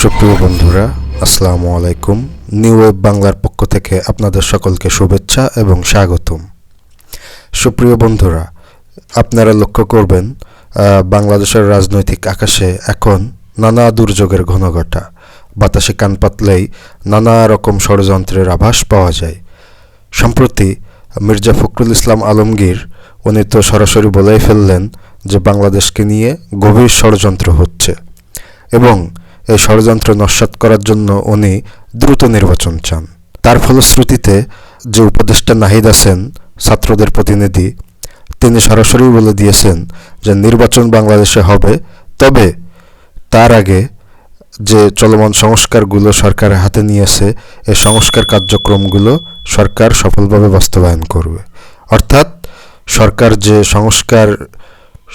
সুপ্রিয় বন্ধুরা, আসসালামু আলাইকুম। নিউ ওয়েব বাংলার পক্ষ থেকে আপনাদের সকলকে শুভেচ্ছা এবং স্বাগতম। সুপ্রিয় বন্ধুরা, আপনারা লক্ষ্য করবেন বাংলাদেশের রাজনৈতিক আকাশে এখন নানা দুর্যোগের ঘনঘটা। বাতাসে কান পাতলেই নানা রকম ষড়যন্ত্রের আভাস পাওয়া যায়। সম্প্রতি মির্জা ফখরুল ইসলাম আলমগীর উনি তো সরাসরি বলেই ফেললেন যে বাংলাদেশকে নিয়ে গভীর ষড়যন্ত্র হচ্ছে এবং এই ষড়যন্ত্র নস্যাৎ করার জন্য উনি দ্রুত নির্বাচন চান। তার ফলশ্রুতিতে যে উপদেষ্টা নাহিদ আছেন, ছাত্রদের প্রতিনিধি, তিনি সরাসরি বলে দিয়েছেন যে নির্বাচন বাংলাদেশে হবে, তবে তার আগে যে চলমান সংস্কারগুলো সরকারের হাতে নিয়েছে এই সংস্কার কার্যক্রমগুলো সরকার সফলভাবে বাস্তবায়ন করবে। অর্থাৎ সরকার যে সংস্কার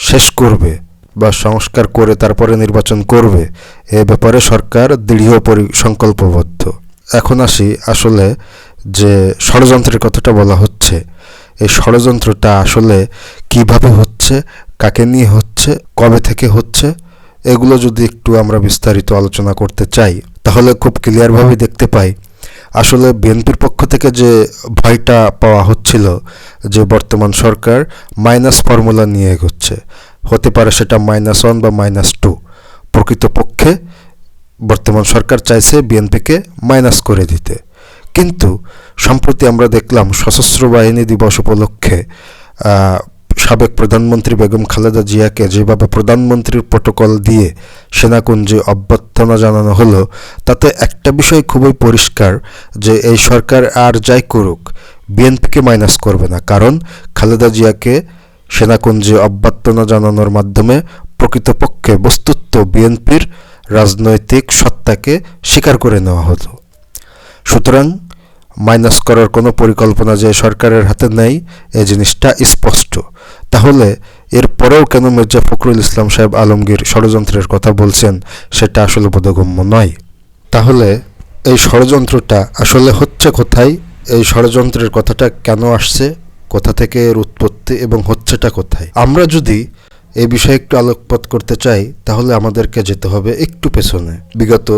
শেষ করবে বা সংস্কার করে তারপরে নির্বাচন করবে, এ ব্যাপারে সরকার দৃঢ় সংকল্পবদ্ধ। এখন আসি আসলে যে ষড়যন্ত্রের কথাটা বলা হচ্ছে, এই ষড়যন্ত্রটা আসলে কিভাবে হচ্ছে, কাকে নিয়ে হচ্ছে, কবে থেকে হচ্ছে, এগুলো যদি একটু আমরা বিস্তারিত আলোচনা করতে চাই তাহলে খুব ক্লিয়ারভাবে দেখতে পাই আসলে বিএনপির পক্ষ থেকে যে ভয়টা পাওয়া হচ্ছিল যে বর্তমান সরকার মাইনাস ফর্মুলা নিয়ে এগোচ্ছে, হতে পারে সেটা -1 বা -2। প্রকৃতপক্ষে বর্তমান সরকার চাইছে বিএনপিকে মাইনাস করে দিতে। কিন্তু সম্প্রতি আমরা দেখলাম সশস্ত্র বাহিনী দিবস উপলক্ষে সাবেক প্রধানমন্ত্রী বেগম খালেদা জিয়াকে যেভাবে প্রধানমন্ত্রীর প্রটোকল দিয়ে সেনাকুঞ্জে অভ্যর্থনা জানানো হলো, তাতে একটা বিষয় খুবই পরিষ্কার যে এই সরকার আর যাই করুক বিএনপিকে মাইনাস করবে না, কারণ খালেদা জিয়াকে সেনাকুঞ্জে অভ্যর্থনা জানানোর মাধ্যমে প্রকৃতপক্ষে বস্তুত বিএনপির রাজনৈতিক সত্তাকে স্বীকার করে নেওয়া হলো। সুতরাং মাইনাস করার কোনো পরিকল্পনা যে সরকারের হাতে নেই, এই জিনিসটা স্পষ্ট। তাহলে এরপরেও কেন মির্জা ফখরুল ইসলাম সাহেব আলমগীর ষড়যন্ত্রের কথা বলছেন সেটা আসলে বোধগম্য নয়। তাহলে এই ষড়যন্ত্রটা আসলে হচ্ছে কোথায়, এই ষড়যন্ত্রের কথাটা কেন আসছে, কোথা থেকে এর উৎপত্তি এবং হচ্ছেটা কোথায়, আমরা যদি এই বিষয়ে একটু আলোকপাত করতে চাই তাহলে আমাদেরকে যেতে হবে একটু পেছনে। বিগত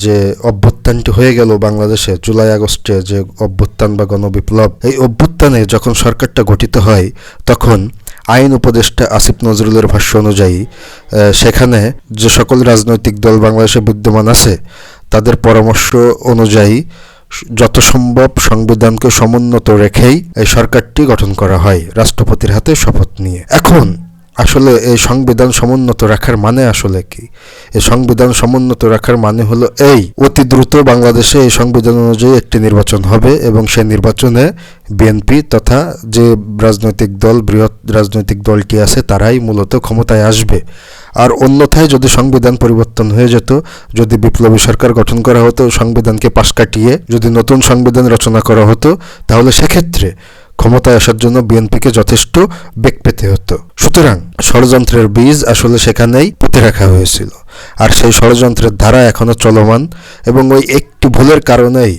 যে অভ্যুত্থানটি হয়ে গেল বাংলাদেশে জুলাই আগস্টে, যে অভ্যুত্থান বা গণবিপ্লব, এই অভ্যুত্থানে যখন সরকারটা গঠিত হয় তখন আইন উপদেষ্টা আসিফ নজরুলের ভাষ্য অনুযায়ী সেখানে যে সকল রাজনৈতিক দল বাংলাদেশে বিদ্যমান আছে তাদের পরামর্শ অনুযায়ী যত সম্ভব সংবিধানকে সমুন্নত রেখেই এই সরকারটি গঠন করা হয় রাষ্ট্রপতির হাতে শপথ নিয়ে। এখন আসলে এই সংবিধান সমুন্নত রাখার মানে আসলে কি? এই সংবিধান সমুন্নত রাখার মানে হলো এই অতি দ্রুত বাংলাদেশে এই সংবিধান অনুযায়ী একটি নির্বাচন হবে এবং সেই নির্বাচনে বিএনপি তথা যে রাজনৈতিক দল, বৃহৎ রাজনৈতিক দলটি আছে, তারাই মূলত ক্ষমতায় আসবে। আর অন্যথায় যদি সংবিধান পরিবর্তন হয়ে যেত, যদি বিপ্লবী সরকার গঠন করা হতো, সংবিধানকে পাশ কাটিয়ে যদি নতুন সংবিধান রচনা করা হতো, তাহলে সেক্ষেত্রে ক্ষমতায় আসার জন্য বিএনপিকে যথেষ্ট বেগ পেতে হতো। সুতরাং ষড়যন্ত্রের বীজ আসলে সেখানেই পুঁতে রাখা হয়েছিল, আর সেই ষড়যন্ত্রের ধারা এখনো চলমান এবং ওই একটি ভুলের কারণেই,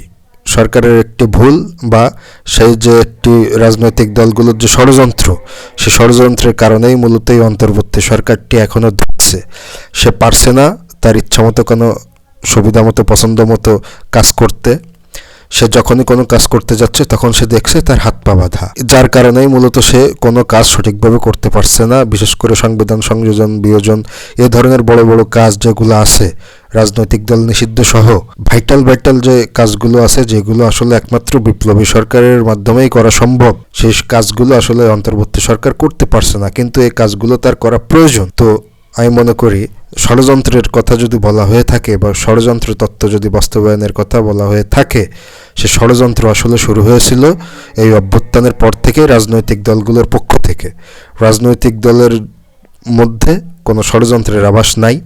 সরকারের একটি ভুল বা সেই যে একটি রাজনৈতিক দলগুলোর যে ষড়যন্ত্র, সেই ষড়যন্ত্রের কারণেই মূলত এই অন্তর্বর্তী সরকারটি এখনো ধরছে। সে পারছে না তার ইচ্ছামতো কোনো সুবিধা মতো পছন্দ মতো কাজ করতে। সে যখনই কোনো কাজ করতে যাচ্ছে তখন সে দেখছে তার হাত পা বাঁধা, যার কারণেই মূলত সে কোনো কাজ সঠিকভাবে করতে পারছে না। বিশেষ করে সংবিধান সংযোজন, বিয়োজন, এ ধরনের বড় বড় কাজ যেগুলো আছে, রাজনৈতিক দল নিষিদ্ধ সহ ভাইটাল যে কাজগুলো আছে, যেগুলো আসলে একমাত্র বিপ্লবী সরকারের মাধ্যমেই করা সম্ভব, সেই কাজগুলো আসলে অন্তর্বর্তী সরকার করতে পারছে না, কিন্তু এই কাজগুলো তার করা প্রয়োজন। তো আমি মনে করি ষড়যন্ত্রের কথা যদি বলা হয়ে থাকে বা ষড়যন্ত্র তত্ত্ব যদি বাস্তবায়নের কথা বলা হয়ে থাকে, সে ষড়যন্ত্র আসলে শুরু হয়েছিল এই অভ্যুত্থানের পর থেকে রাজনৈতিক দলগুলোর পক্ষ থেকে। রাজনৈতিক দলের মধ্যে কোনো ষড়যন্ত্রের আভাস নাই,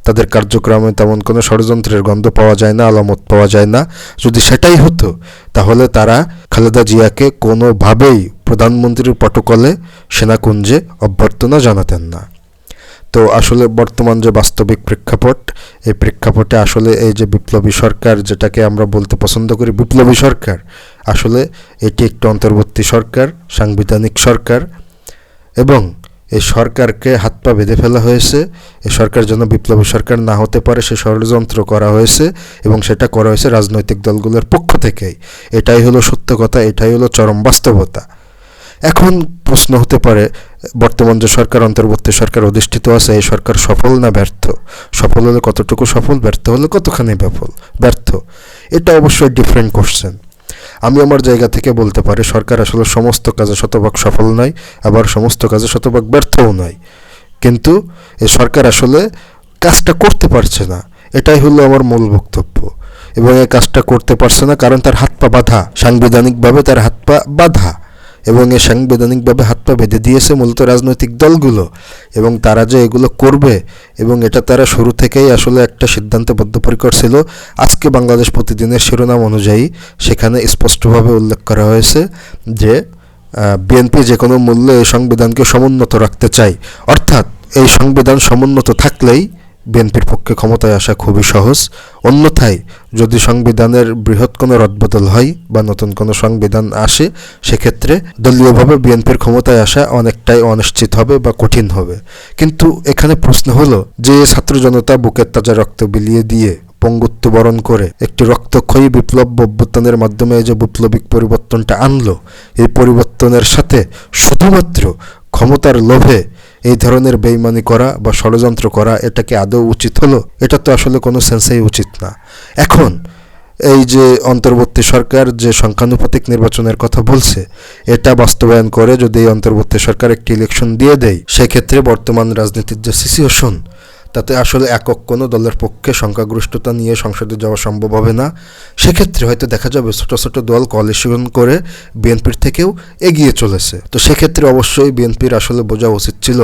তাদের কার্যক্রমে তেমন কোনো ষড়যন্ত্রের গন্ধ পাওয়া যায় না, আলামত পাওয়া যায় না। যদি সেটাই হতো তাহলে তারা খালেদা জিয়াকে কোনোভাবেই প্রধানমন্ত্রীর প্রটোকলে সেনাকুঞ্জে অভ্যর্থনা জানাতেন না। তো আসলে বর্তমান যে বাস্তবিক প্রেক্ষাপট, এই প্রেক্ষাপটে আসলে এই যে বিপ্লবী সরকার, যেটাকে আমরা বলতে পছন্দ করি বিপ্লবী সরকার, আসলে এটি একটি অন্তর্বর্তী সরকার, সাংবিধানিক সরকার, এবং এই সরকারকে হাত পা বেঁধে ফেলা হয়েছে। এই সরকার যেন বিপ্লবী সরকার না হতে পারে সে ষড়যন্ত্র করা হয়েছে, এবং সেটা করা হয়েছে রাজনৈতিক দলগুলোর পক্ষ থেকেই। এটাই হলো সত্য কথা, এটাই হলো চরম বাস্তবতা। এখন প্রশ্ন হতে পারে, বর্তমান যে সরকার, অন্তর্বর্তী সরকার অধিষ্ঠিত আছে, এই সরকার সফল না ব্যর্থ? সফল হলে কতটুকু সফল, ব্যর্থ হলে কতখানি ব্যর্থ? এটা অবশ্যই ডিফারেন্ট কোশ্চেন। আমি আমার জায়গা থেকে বলতে পারি সরকার আসলে সমস্ত কাজে শতভাগ সফল নয়, আবার সমস্ত কাজে শতভাগ ব্যর্থও নয়। কিন্তু এই সরকার আসলে কাজটা করতে পারছে না, এটাই হলো আমার মূল বক্তব্য। এবং এই কাজটা করতে পারছে না কারণ তার হাত পা বাঁধা, সাংবিধানিকভাবে তার হাত পা বাঁধা। এবং এই সাংবিধানিকভাবে হাত পা বেঁধে দিয়েছে মূলত রাজনৈতিক দলগুলো, এবং তারা যে এগুলো করবে, এবং এটা তারা শুরু থেকেই আসলে একটা সিদ্ধান্তে বদ্ধপরিকর ছিল। আজকে বাংলাদেশ প্রতিদিনের শিরোনাম অনুযায়ী সেখানে স্পষ্টভাবে উল্লেখ করা হয়েছে যে বিএনপি যে কোনো মূল্যে এই সংবিধানকে সমুন্নত রাখতে চায়। অর্থাৎ এই সংবিধান সমুন্নত থাকলেই বিএনপির পক্ষে ক্ষমতায় আসা খুবই সহজ। অন্যথায় যদি সংবিধানের বৃহৎ কোনো রদবদল হয় বা নতুন কোনো সংবিধান আসে, সেক্ষেত্রে দলীয়ভাবে বিএনপির ক্ষমতায় আসা অনেকটাই অনিশ্চিত হবে বা কঠিন হবে। কিন্তু এখানে প্রশ্ন হলো যে ছাত্র জনতা বুকের তাজা রক্ত বিলিয়ে দিয়ে, পঙ্গুত্ব বরণ করে একটি রক্তক্ষয়ী বিপ্লব অভ্যুত্থানের মাধ্যমে যে বৈপ্লবিক পরিবর্তনটা আনলো, এই পরিবর্তনের সাথে শুধুমাত্র ক্ষমতার লোভে এই ধরনের বেইমানি করা বা ষড়যন্ত্র করা, এটা কি আদৌ উচিত হলো? এটা তো আসলে কোনো সেন্সেই উচিত না। এখন এই যে অন্তর্বর্তী সরকার যে সংখ্যানুপাতিক নির্বাচনের কথা বলছে, এটা বাস্তবায়ন করে যদি এই অন্তর্বর্তী সরকার একটি ইলেকশন দিয়ে দেয়, সেক্ষেত্রে বর্তমান রাজনীতির যে সিচুয়েশন, তাতে আসলে একক কোনো দলের পক্ষে সংখ্যাগরিষ্ঠতা নিয়ে সংসদে যাওয়া সম্ভব হবে না। সেক্ষেত্রে হয়তো দেখা যাবে ছোটো ছোটো দল কোয়ালিশন করে বিএনপির থেকেও এগিয়ে চলেছে। তো সেক্ষেত্রে অবশ্যই বিএনপির আসলে বোঝা উচিত ছিল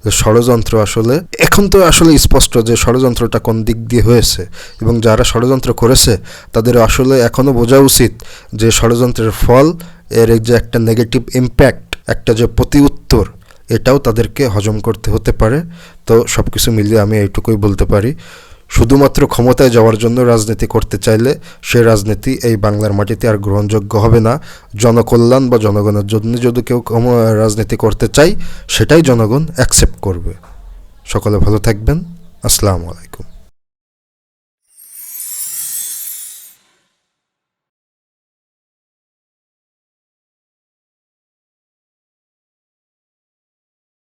যে ষড়যন্ত্র আসলে, এখন তো আসলে স্পষ্ট যে ষড়যন্ত্রটা কোন দিক দিয়ে হয়েছে, এবং যারা ষড়যন্ত্র করেছে তাদের আসলে এখনও বোঝা উচিত যে ষড়যন্ত্রের ফল, এর যে একটা নেগেটিভ ইম্প্যাক্ট, একটা যে প্রতি উত্তর, এটাও তাদেরকে হজম করতে হতে পারে। তো সব কিছু মিলিয়ে আমি এইটুকুই বলতে পারি, শুধুমাত্র ক্ষমতায় যাওয়ার জন্য রাজনীতি করতে চাইলে সে রাজনীতি এই বাংলার মাটিতে আর গ্রহণযোগ্য হবে না। জনকল্যাণ বা জনগণের জন্য যদি কেউ রাজনীতি করতে চায়, সেটাই জনগণ অ্যাকসেপ্ট করবে। সকলে ভালো থাকবেন। আসসালামু আলাইকুম।